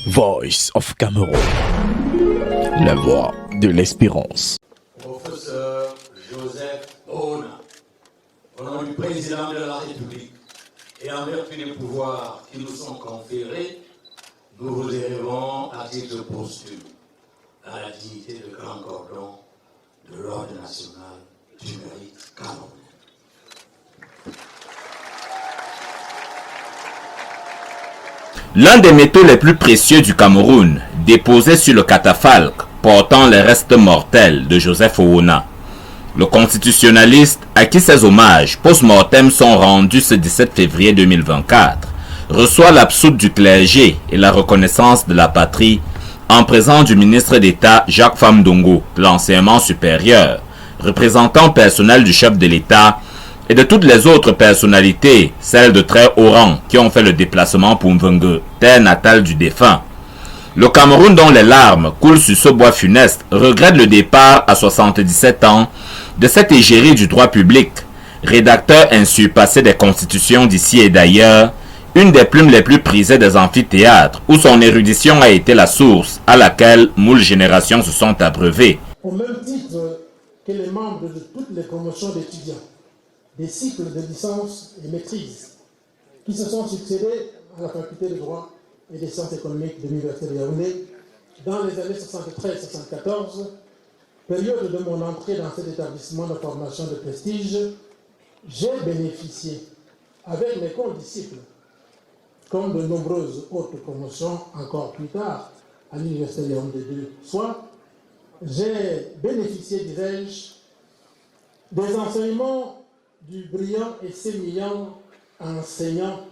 Voice of Cameroon, la voix de l'espérance. Professeur Joseph Ona, au nom du président de la République et en vertu des pouvoirs qui nous sont conférés, nous vous élevons à titre posthume à la dignité de grand cordon de l'ordre national du mérite camerounais. L'un des métaux les plus précieux du Cameroun, déposé sur le catafalque portant les restes mortels de Joseph Ona. Le constitutionnaliste, à qui ces hommages post-mortem sont rendus ce 17 février 2024, reçoit l'absoute du clergé et la reconnaissance de la patrie en présence du ministre d'État Jacques Famdongo de l'enseignement supérieur, représentant personnel du chef de l'État et de toutes les autres personnalités, celles de très haut rang, qui ont fait le déplacement pour Mvengue, terre natale du défunt. Le Cameroun, dont les larmes coulent sur ce bois funeste, regrette le départ à 77 ans de cet égérie du droit public, rédacteur insurpassé des constitutions d'ici et d'ailleurs, une des plumes les plus prisées des amphithéâtres, où son érudition a été la source à laquelle moult générations se sont abreuvées. Au même titre que les membres de toutes les promotions d'étudiants, des cycles de licence et maîtrise qui se sont succédés à la faculté de droit et des sciences économiques de l'Université de Yaoundé dans les années 73-74, période de mon entrée dans cet établissement de formation de prestige, j'ai bénéficié avec mes condisciples, comme de nombreuses autres promotions encore plus tard à l'Université de Yaoundé 2, soit j'ai bénéficié, disais-je, des enseignements du brillant et sémillant enseignant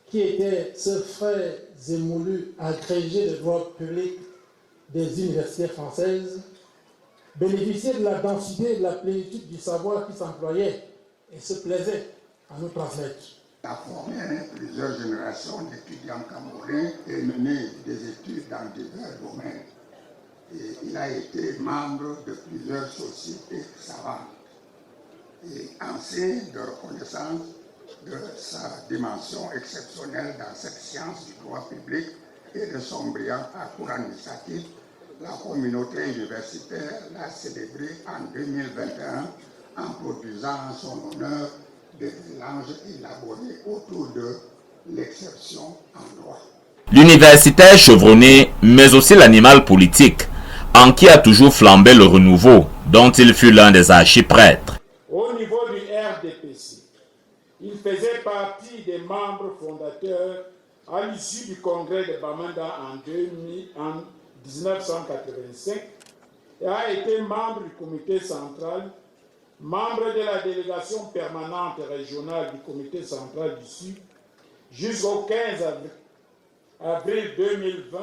qui était ce frère émoulu agrégé de droit public des universités françaises, bénéficiait de la densité et de la plénitude du savoir qui s'employait et se plaisait à nous transmettre. Il a formé plusieurs générations d'étudiants camerounais et mené des études dans divers domaines. Et il a été membre de plusieurs sociétés savantes et ancien de reconnaissance de sa dimension exceptionnelle dans cette science du droit public et de son brillant parcours administratif. La communauté universitaire l'a célébré en 2021 en produisant en son honneur des mélanges élaborés autour de l'exception en droit. L'universitaire chevronné, mais aussi l'animal politique, en qui a toujours flambé le renouveau, dont il fut l'un des archiprêtres. Au niveau du RDPC, il faisait partie des membres fondateurs à l'issue du congrès de Bamenda en 1985 et a été membre du comité central, membre de la délégation permanente régionale du comité central du Sud jusqu'au 15 avril 2020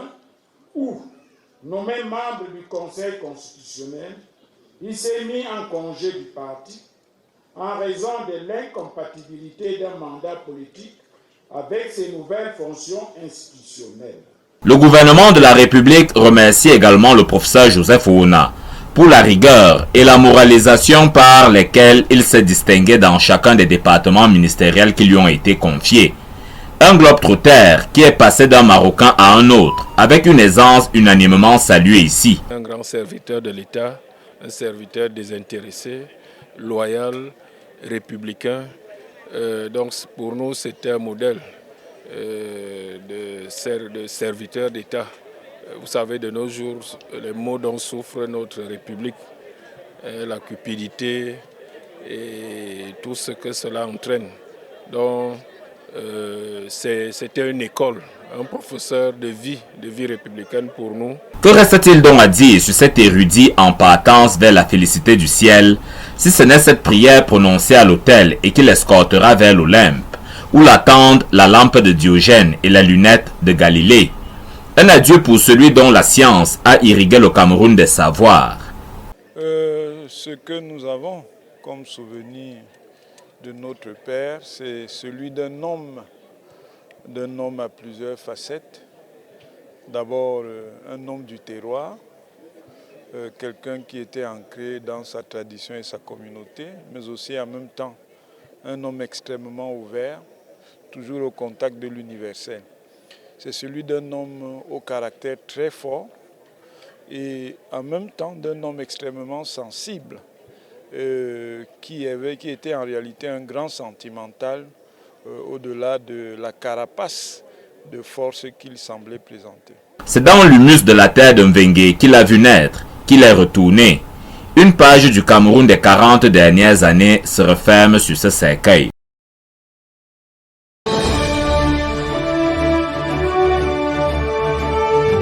où, nommé membre du Conseil constitutionnel, il s'est mis en congé du parti en raison de l'incompatibilité d'un mandat politique avec ses nouvelles fonctions institutionnelles. Le gouvernement de la République remercie également le professeur Joseph Ona pour la rigueur et la moralisation par lesquelles il s'est distingué dans chacun des départements ministériels qui lui ont été confiés. Un globe-trotter qui est passé d'un Marocain à un autre avec une aisance unanimement saluée ici. Un grand serviteur de l'État, un serviteur désintéressé, loyal, républicain. Donc pour nous, c'était un modèle de serviteur d'État. Vous savez, de nos jours, les maux dont souffre notre République, la cupidité et tout ce que cela entraîne. Donc c'était une école, un professeur de vie républicaine pour nous. Que reste-t-il donc à dire sur cet érudit en partance vers la félicité du ciel, si ce n'est cette prière prononcée à l'autel et qui l'escortera vers l'Olympe, où l'attendent la lampe de Diogène et la lunette de Galilée? Un adieu pour celui dont la science a irrigué le Cameroun des savoirs. Ce que nous avons comme souvenir de notre père, c'est celui d'un homme à plusieurs facettes. D'abord, un homme du terroir, quelqu'un qui était ancré dans sa tradition et sa communauté, mais aussi en même temps un homme extrêmement ouvert, toujours au contact de l'universel. c'est celui d'un homme au caractère très fort et en même temps d'un homme extrêmement sensible qui était en réalité un grand sentimental au-delà de la carapace de force qu'il semblait présenter. C'est dans l'humus de la terre de Mvengue qu'il a vu naître, qu'il est retourné. Une page du Cameroun des 40 dernières années se referme sur ce cercueil.